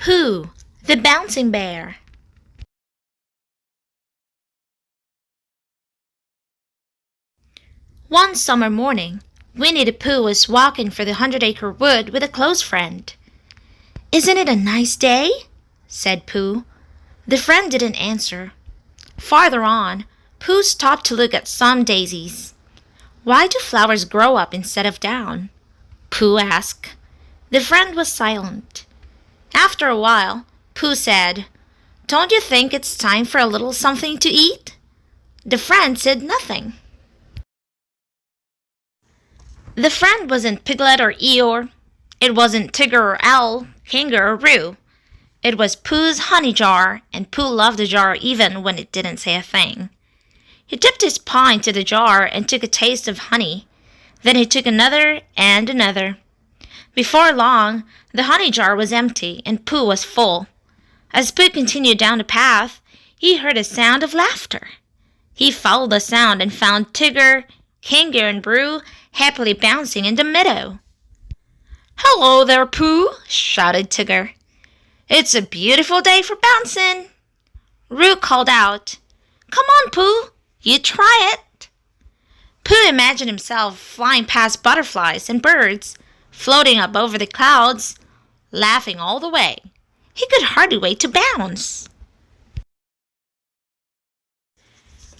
Pooh, the Bouncing Bear. One summer morning, Winnie the Pooh was walking through the 100-acre wood with a close friend. "Isn't it a nice day?" said Pooh. The friend didn't answer. Farther on, Pooh stopped to look at some daisies. "Why do flowers grow up instead of down?" Pooh asked. The friend was silent. After a while, Pooh said, "Don't you think it's time for a little something to eat?" The friend said nothing. The friend wasn't Piglet or Eeyore. It wasn't Tigger or Owl, Kangaroo or Roo. It was Pooh's honey jar, and Pooh loved the jar even when it didn't say a thing. He dipped his paw into the jar and took a taste of honey. Then he took another and another. Before long, the honey jar was empty and Pooh was full. As Pooh continued down the path, he heard a sound of laughter. He followed the sound and found Tigger, Kangaroo, and Roo happily bouncing in the meadow. "Hello there, Pooh!" shouted Tigger. "It's a beautiful day for bouncing." Roo called out, "Come on, Pooh, you try it." Pooh imagined himself flying past butterflies and birds, floating up over the clouds, laughing all the way. He could hardly wait to bounce.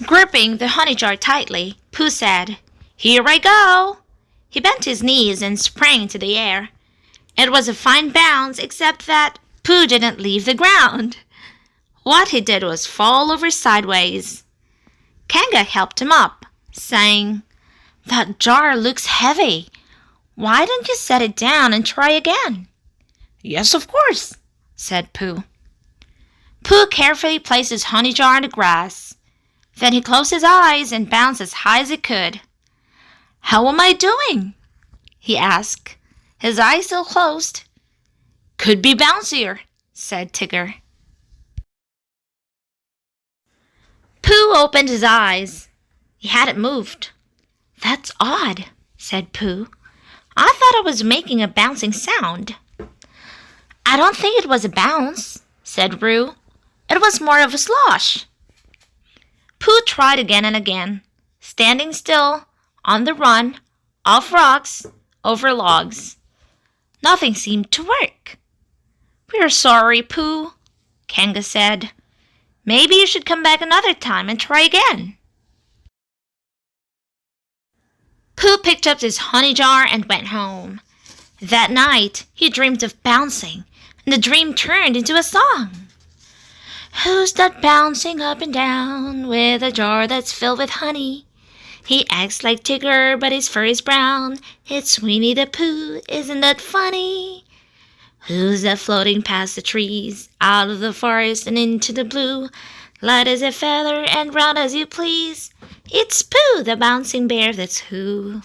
Gripping the honey jar tightly, Pooh said, "Here I go." He bent his knees and sprang into the air. It was a fine bounce, except that Pooh didn't leave the ground. What he did was fall over sideways. Kanga helped him up, saying, "That jar looks heavy. Why don't you set it down and try again?" "Yes, of course," said Pooh. Pooh carefully placed his honey jar in the grass. Then he closed his eyes and bounced as high as he could. "How am I doing?" he asked, his eyes still closed. "Could be bouncier," said Tigger. Pooh opened his eyes. He hadn't moved. "That's odd," said Pooh. "I thought I was making a bouncing sound." "I don't think it was a bounce," said Roo. "It was more of a slosh." Pooh tried again and again, standing still, on the run, off rocks, over logs. Nothing seemed to work. "We're sorry, Pooh," Kanga said. "Maybe you should come back another time and try again." Pooh picked up his honey jar and went home. That night, he dreamed of bouncing, and the dream turned into a song. "Who's that bouncing up and down with a jar that's filled with honey? He acts like Tigger, but his fur is brown. It's Winnie the Pooh, isn't that funny? Who's that floating past the trees, out of the forest and into the blue? Light as a feather and round as you please. It's Pooh, the bouncing bear, that's who."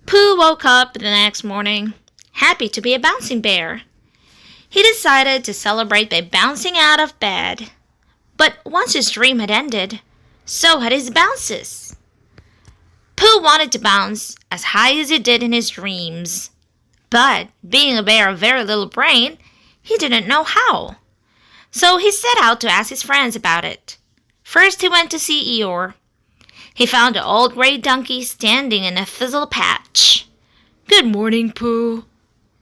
Pooh woke up the next morning, happy to be a bouncing bear. He decided to celebrate by bouncing out of bed. But once his dream had ended, so had his bounces. Pooh wanted to bounce as high as he did in his dreams. But, being a bear of very little brain, he didn't know how. So he set out to ask his friends about it. First he went to see Eeyore. He found an old gray donkey standing in a thistle patch. "Good morning, Pooh,"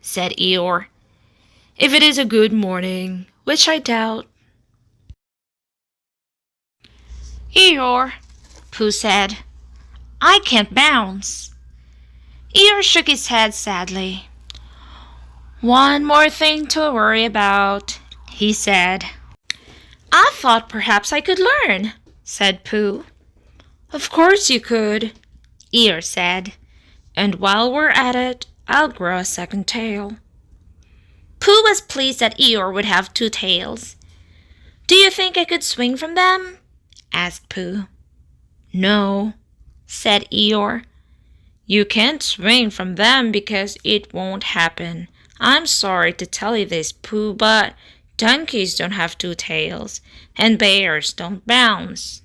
said Eeyore. "If it is a good morning, which I doubt." "Eeyore," Pooh said, "I can't bounce." Eeyore shook his head sadly. "One more thing to worry about," he said. "I thought perhaps I could learn," said Pooh. "Of course you could," Eeyore said. "And while we're at it, I'll grow a second tail." Pooh was pleased that Eeyore would have two tails. "Do you think I could swing from them?" asked Pooh. "No," said Eeyore. "You can't swing from them because it won't happen. I'm sorry to tell you this, Pooh, but donkeys don't have two tails, and bears don't bounce."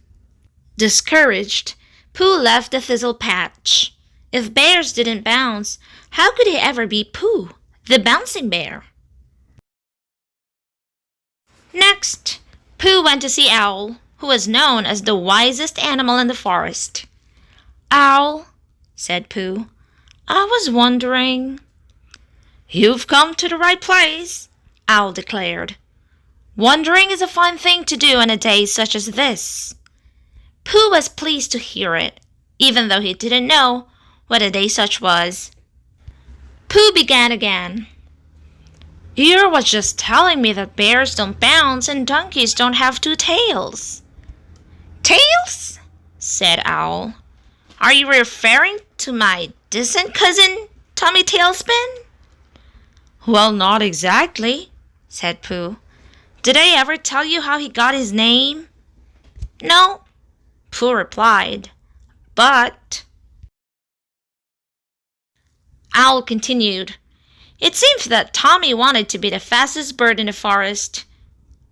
Discouraged, Pooh left the thistle patch. If bears didn't bounce, how could he ever be Pooh, the bouncing bear. Next, Pooh went to see Owl, who was known as the wisest animal in the forest. "Owl," said Pooh, "I was wondering—" "You've come to the right place," Owl declared. "Wondering is a fine thing to do on a day such as this." Pooh was pleased to hear it, even though he didn't know what a day such was. Pooh began again. "Eeyore was just telling me that bears don't bounce and donkeys don't have two tails." "Tails?" said Owl. "Are you referring to my distant cousin, Tommy Tailspin?" "Well, not exactly," said Pooh. "Did I ever tell you how he got his name?" "No," Pooh replied, "but—" Owl continued. "It seems that Tommy wanted to be the fastest bird in the forest.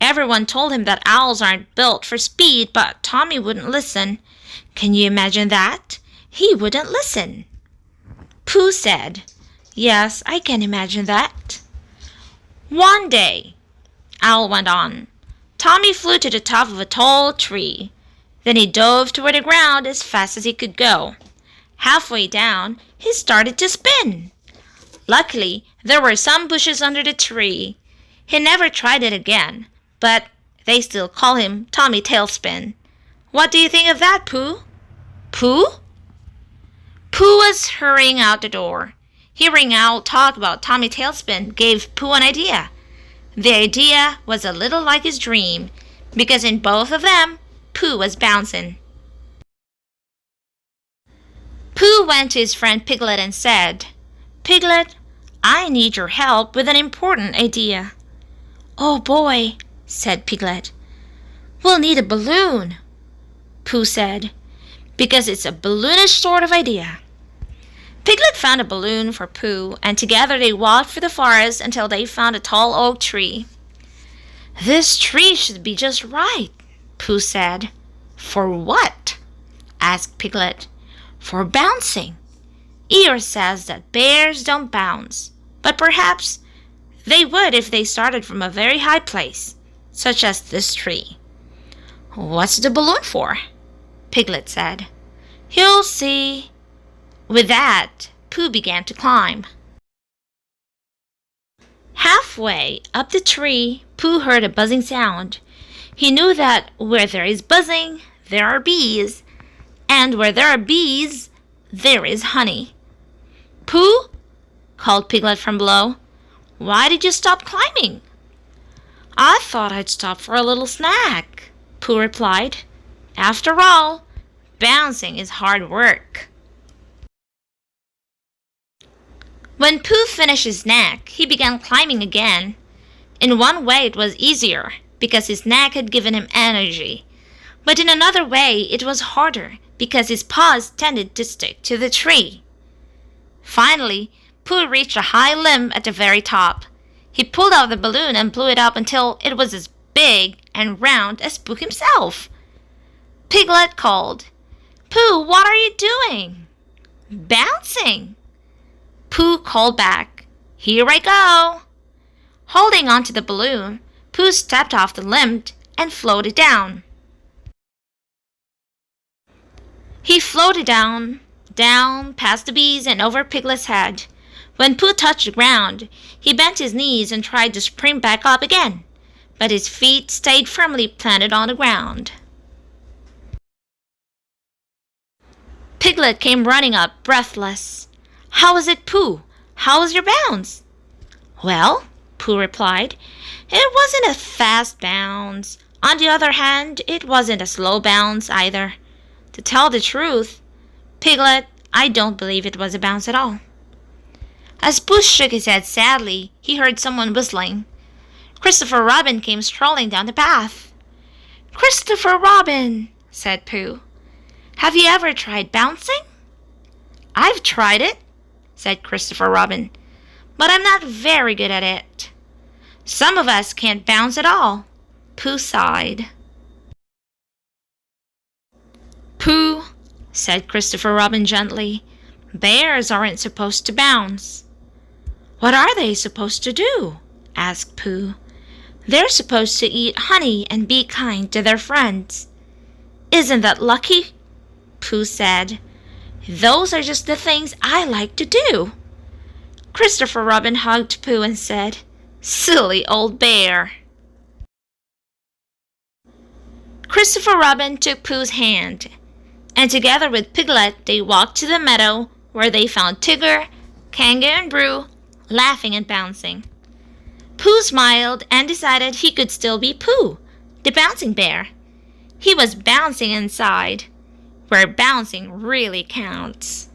Everyone told him that owls aren't built for speed, but Tommy wouldn't listen. Can you imagine that? He wouldn't listen." Pooh said, "Yes, I can imagine that." "One day," Owl went on, "Tommy flew to the top of a tall tree. Then he dove toward the ground as fast as he could go. Halfway down, he started to spin. Luckily, there were some bushes under the tree. He never tried it again, but they still call him Tommy Tailspin. What do you think of that, Pooh?" "Pooh?" Pooh was hurrying out the door. Hearing Owl talk about Tommy Tailspin gave Pooh an idea. The idea was a little like his dream, because in both of them, Pooh was bouncing. Pooh went to his friend Piglet and said, "Piglet, I need your help with an important idea." "Oh boy," said Piglet. "We'll need a balloon," Pooh said, "because it's a balloonish sort of idea." Piglet found a balloon for Pooh, and together they walked through the forest until they found a tall oak tree. "This tree should be just right," Pooh said. "For what?" asked Piglet. "For bouncing. Eeyore says that bears don't bounce, but perhaps they would if they started from a very high place, such as this tree." "What's the balloon for?" Piglet said. "You'll see." With that, Pooh began to climb. Halfway up the tree, Pooh heard a buzzing sound. He knew that where there is buzzing, there are bees, and where there are bees, there is honey. "Pooh," called Piglet from below, "why did you stop climbing?" "I thought I'd stop for a little snack," Pooh replied. "After all, bouncing is hard work." When Pooh finished his snack, he began climbing again. In one way it was easier, because his snack had given him energy. But in another way it was harder, because his paws tended to stick to the tree. Finally, Pooh reached a high limb at the very top. He pulled out the balloon and blew it up until it was as big and round as Pooh himself. Piglet called, "Pooh, what are you doing?" "Bouncing." Pooh called back, "Here I go." Holding onto the balloon, Pooh stepped off the limb and floated down. He floated down past the bees and over Piglet's head. When Pooh touched the ground, he bent his knees and tried to spring back up again, but his feet stayed firmly planted on the ground. Piglet came running up, breathless. "How is it, Pooh? How was your bounce?" "Well," Pooh replied, "it wasn't a fast bounce. On the other hand, it wasn't a slow bounce either. To tell the truth, Piglet, I don't believe it was a bounce at all." As Pooh shook his head sadly, he heard someone whistling. Christopher Robin came strolling down the path. "Christopher Robin," said Pooh, "have you ever tried bouncing?" "I've tried it," said Christopher Robin, "but I'm not very good at it." "Some of us can't bounce at all," Pooh sighed. "Pooh," said Christopher Robin gently, "bears aren't supposed to bounce." "What are they supposed to do?" asked Pooh. "They're supposed to eat honey and be kind to their friends." "Isn't that lucky?" Pooh said. "Those are just the things I like to do." Christopher Robin hugged Pooh and said, "Silly old bear." Christopher Robin took Pooh's hand, and together with Piglet they walked to the meadow where they found Tigger, Kango, and Brew laughing and bouncing. Pooh smiled and decided he could still be Pooh, the bouncing bear. He was bouncing inside, where bouncing really counts.